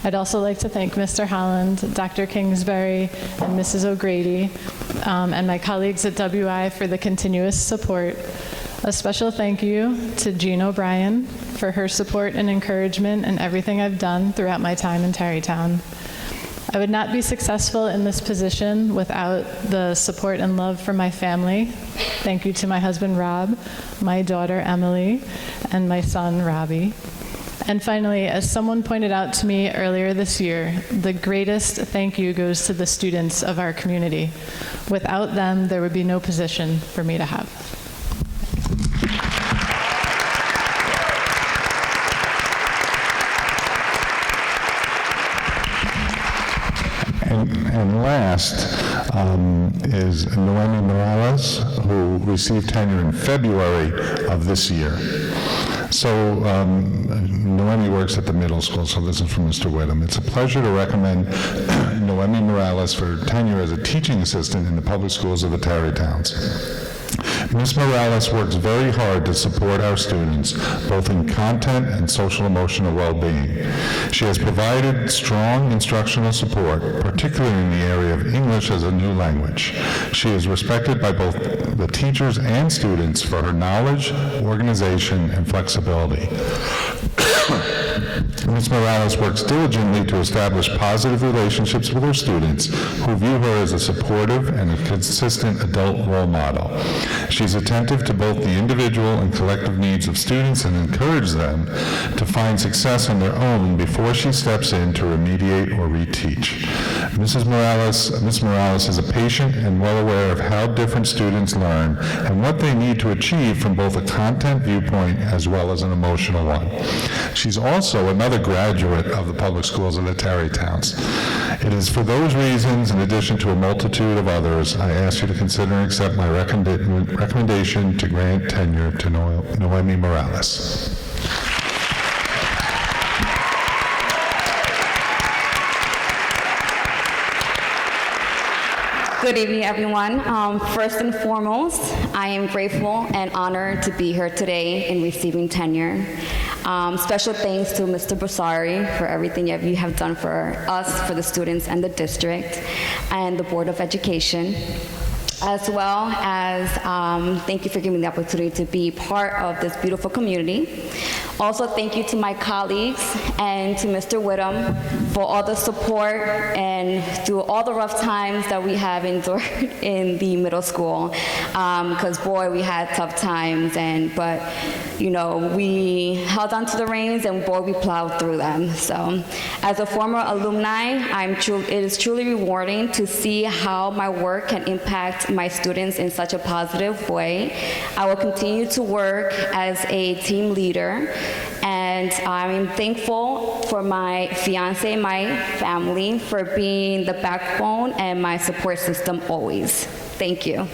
I'd also like to thank Mr. Holland, Dr. Kingsbury, and Mrs. O'Grady, and my colleagues at WI for the continuous support. A special thank you to Jean O'Brien for her support and encouragement in everything I've done throughout my time in Tarrytown. I would not be successful in this position without the support and love from my family. Thank you to my husband, Rob, my daughter, Emily, and my son, Robbie. And finally, as someone pointed out to me earlier this year, the greatest thank you goes to the students of our community. Without them, there would be no position for me to have. And last is Noemi Morales, who received tenure in February of this year. So Noemi works at the middle school, so this is from Mr. Whittam. It's a pleasure to recommend Noemi Morales for tenure as a teaching assistant in the public schools of the Tarrytowns. Ms. Morales works very hard to support our students, both in content and social emotional well-being. She has provided strong instructional support, particularly in the area of English as a new language. She is respected by both the teachers and students for her knowledge, organization, and flexibility. Ms. Morales works diligently to establish positive relationships with her students who view her as a supportive and a consistent adult role model. She's attentive to both the individual and collective needs of students and encourages them to find success on their own before she steps in to remediate or reteach. Ms. Morales is a patient and well aware of how different students learn and what they need to achieve from both a content viewpoint as well as an emotional one. She's also another graduate of the public schools of the Tarrytowns. It is for those reasons, in addition to a multitude of others, I ask you to consider and accept my recommendation to grant tenure to Noemi Morales. Good evening, everyone. First and foremost, I am grateful and honored to be here today in receiving tenure. Special thanks to Mr. Borsari for everything that you have done for us, for the students and the district, and the Board of Education, as well as thank you for giving me the opportunity to be part of this beautiful community. Also, thank you to my colleagues and to Mr. Whittam for all the support and through all the rough times that we have endured in the middle school. Because boy, we had tough times, but you know, we held on to the reins and boy, we plowed through them. So, as a former alumni, it is truly rewarding to see how my work can impact my students in such a positive way. I will continue to work as a team leader, and I'm thankful for my fiance, my family, for being the backbone and my support system always. Thank you.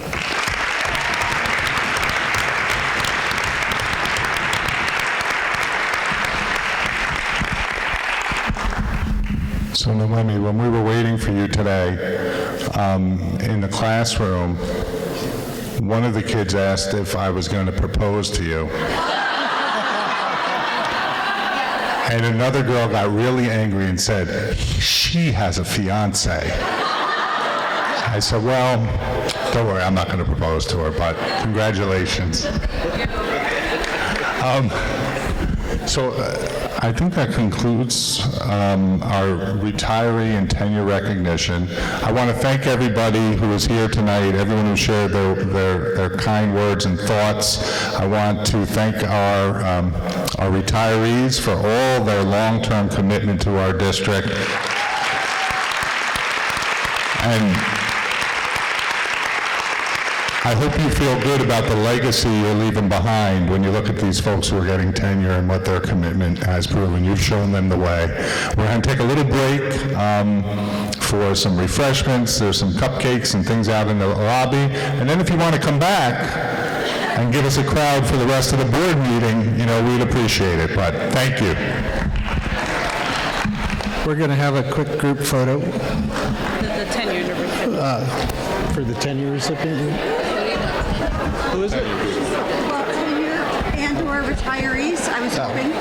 So Noemi, when we were waiting for you today in the classroom, one of the kids asked if I was going to propose to you. And another girl got really angry and said, she has a fiance. I said, well, don't worry, I'm not going to propose to her, but congratulations. I think that concludes our retiree and tenure recognition. I want to thank everybody who is here tonight, everyone who shared their kind words and thoughts. I want to thank our retirees for all their long-term commitment to our district. And I hope you feel good about the legacy you're leaving behind when you look at these folks who are getting tenure and what their commitment has proven. You've shown them the way. We're going to take a little break for some refreshments. There's some cupcakes and things out in the lobby. And then if you want to come back and give us a crowd for the rest of the board meeting, we'd appreciate it. But thank you. We're going to have a quick group photo. The tenure for the tenure recipient. Who is it? Well, tenure and/or retirees, I was hoping.